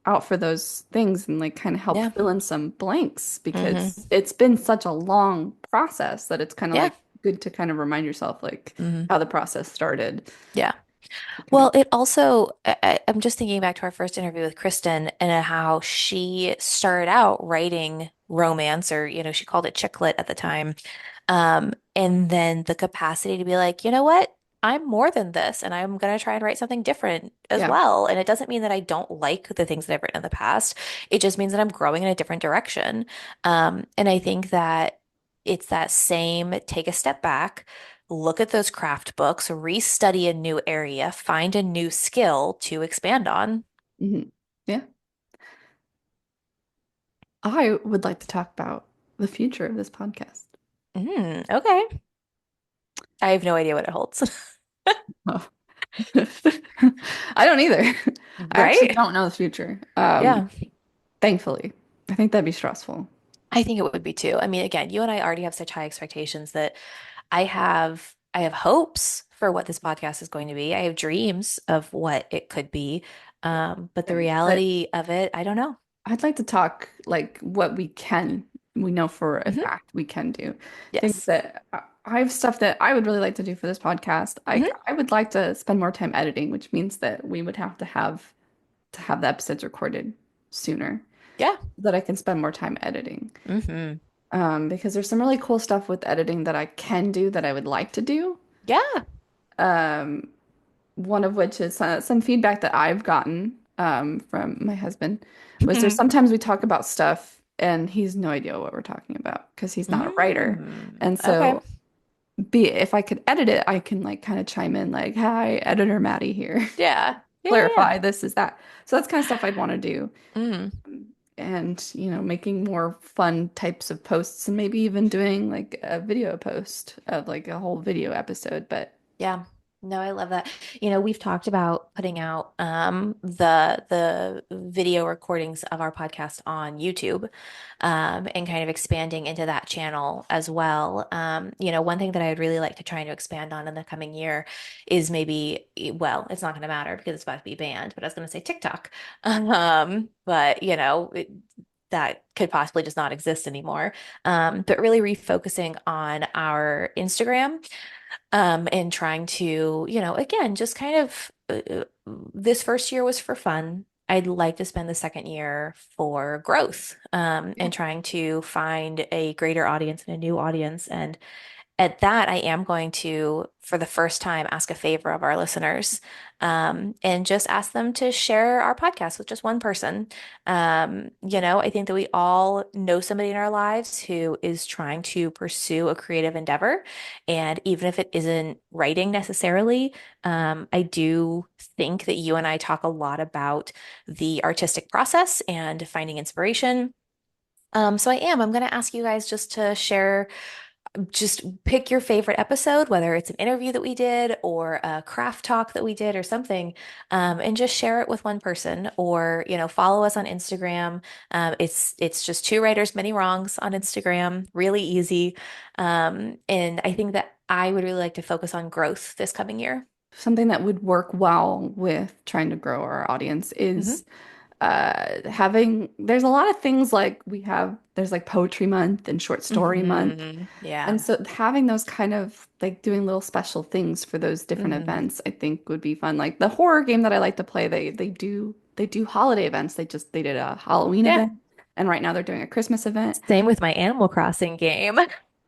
out for those things and like kind of help Yeah. fill in some blanks because Hmm. it's been such a long process that it's kind of Yeah. like good to kind of remind yourself like Hmm. how the process started Yeah. to kind of Well, it also, I'm just thinking back to our first interview with Kristen and how she started out writing romance, or, she called it chick lit at the time. And then the capacity to be like, you know what? I'm more than this, and I'm going to try and write something different as yeah. well. And it doesn't mean that I don't like the things that I've written in the past. It just means that I'm growing in a different direction. And I think that it's that same take a step back, look at those craft books, restudy a new area, find a new skill to expand on. Hmm. Yeah. I would like to talk about the future of this podcast. Okay. I have no idea what it holds. Oh. I don't either. I actually Right? don't know the future. Yeah. Thankfully. I think that'd be stressful. I think it would be too. I mean, again, you and I already have such high expectations that I have hopes for what this podcast is going to be. I have dreams of what it could be. But the Same. But reality of it, I don't know. I'd like to talk like what we know for a Hmm. fact we can do. Things Yes. that I have stuff that I would really like to do for this podcast. Hmm. I would like to spend more time editing, which means that we would have to have the episodes recorded sooner Yeah. so that I can spend more time editing. Hmm. Because there's some really cool stuff with editing that I can do that I would like to do. Yeah. Um, one of which is some feedback that I've gotten from my husband was there's sometimes we talk about stuff and he's no idea what we're talking about because he's not a writer. And Okay. so if I could edit it, I can like kind of chime in like, "Hi, editor Maddie here. Yeah. Yeah. Yeah. Clarify this is that." So that's kind of stuff I'd want to do. Mm. And, making more fun types of posts and maybe even doing like a video post of like a whole video episode. But Yeah. No, I love that. We've talked about putting out the video recordings of our podcast on YouTube, and kind of expanding into that channel as well. One thing that I would really like to try to expand on in the coming year is maybe, well, it's not going to matter because it's about to be banned, but I was going to say TikTok. But that could possibly just not exist anymore. But really refocusing on our Instagram, and trying to, again, just kind of, this first year was for fun. I'd like to spend the second year for growth, Yeah. and trying to find a greater audience and a new audience. And at that, I am going to, for the first time, ask a favor of our listeners, and just ask them to share our podcast with just one person. I think that we all know somebody in our lives who is trying to pursue a creative endeavor. And even if it isn't writing necessarily, I do think that you and I talk a lot about the artistic process and finding inspiration. I'm going to ask you guys just to share, just pick your favorite episode, whether it's an interview that we did or a craft talk that we did or something, and just share it with one person, or follow us on Instagram. It's just two writers, many wrongs on Instagram, really easy. And I think that I would really like to focus on growth this coming year. Something that would work well with trying to grow our audience Hmm. is having, there's a lot of things like there's like poetry month and short story month. And Yeah. so having those kind of like doing little special things for those different Hmm. events, I think would be fun. Like the horror game that I like to play, they do holiday events. They did a Halloween Yeah. event, and right now they're doing a Christmas event. Same with my Animal Crossing game.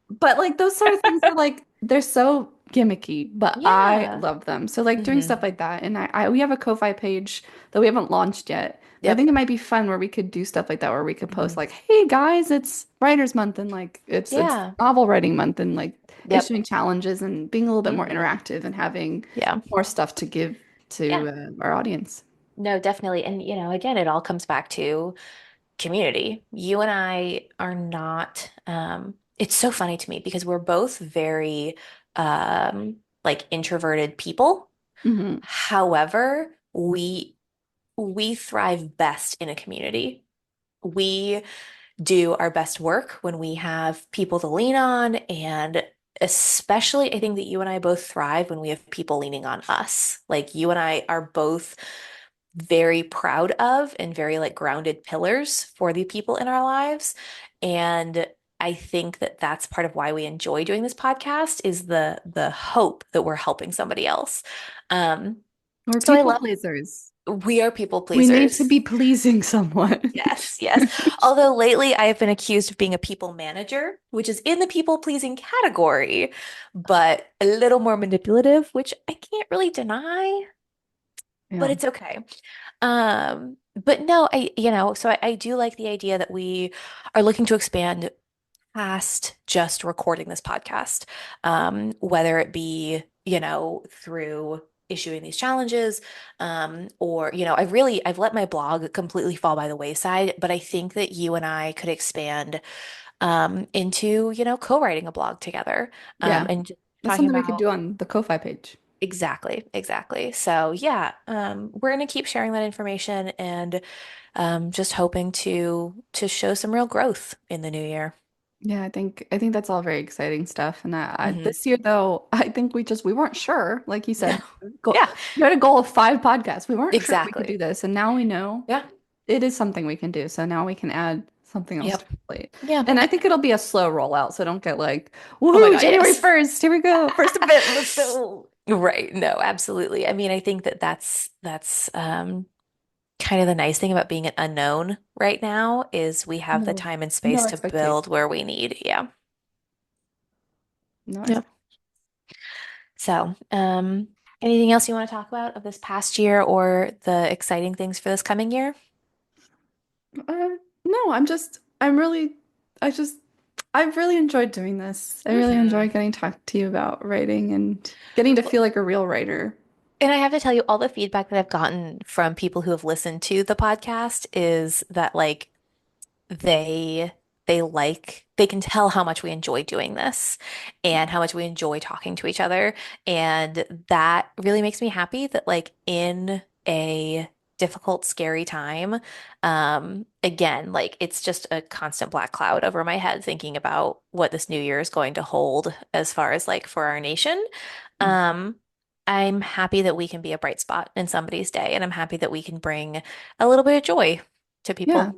But like those sort of things are like they're so gimmicky, but I Yeah. love them. So like doing stuff Hmm. like that, and we have a Ko-fi page that we haven't launched yet, but I think Yep. it might be fun where we could do stuff like that, where we could post Hmm. like, "Hey guys, it's Writers Month," and like it's Yeah. novel writing month, and like Yep. issuing challenges and being a little bit more Hmm. interactive and having Yeah. more stuff to give Yeah. to our audience. No, definitely. And, again, it all comes back to community. You and I are not, it's so funny to me because we're both very, like introverted people. Hmm. However, we thrive best in a community. We do our best work when we have people to lean on. And especially, I think that you and I both thrive when we have people leaning on us. Like you and I are both very proud of and very like grounded pillars for the people in our lives. And I think that that's part of why we enjoy doing this podcast, is the hope that we're helping somebody else. Um, We're so I people love, pleasers. we are people We need to pleasers. be pleasing someone. Yes, yes. Although lately I have been accused of being a people manager, which is in the people pleasing category, but a little more manipulative, which I can't really deny, but Yeah. it's okay. But no, I do like the idea that we are looking to expand past just recording this podcast, whether it be, through issuing these challenges, or, I've let my blog completely fall by the wayside, but I think that you and I could expand, into, co-writing a blog together, Yeah. and just That's talking something we could about do on the Ko-fi page. exactly, exactly. So yeah, we're gonna keep sharing that information, and just hoping to show some real growth in the new year. Yeah, I think that's all very exciting stuff. And Hmm. this year though, I think we weren't sure, like you No. said, go, Yeah, you had a goal of 5 podcasts. We weren't sure if we could do exactly. this, and now we know Yeah. it is something we can do. So now we can add something else to Yep. our plate. Yeah. And I think it'll be a slow rollout, so don't get like, Oh my woohoo, God, January yes. 1st, here we go, first event, let's go. Right. No, absolutely. I mean, I think that that's kind of the nice thing about being an unknown right now, is we have the No, time and no space to build expectation. where we need. Yeah. No Yep. expectation. So, anything else you want to talk about of this past year or the exciting things for this coming year? No, I just, I've really enjoyed doing this. I really enjoy Hmm. getting to talk to you about writing and getting to feel like a real writer. And I have to tell you, all the feedback that I've gotten from people who have listened to the podcast is that like they they can tell how much we enjoy doing this and how much we enjoy talking to each other. And that really makes me happy that like in a difficult, scary time, again, like it's just a constant black cloud over my head thinking about what this new year is going to hold as far as like for our nation. Um, I'm happy that we can be a bright spot in somebody's day, and I'm happy that we can bring a little bit of joy to people. Yeah.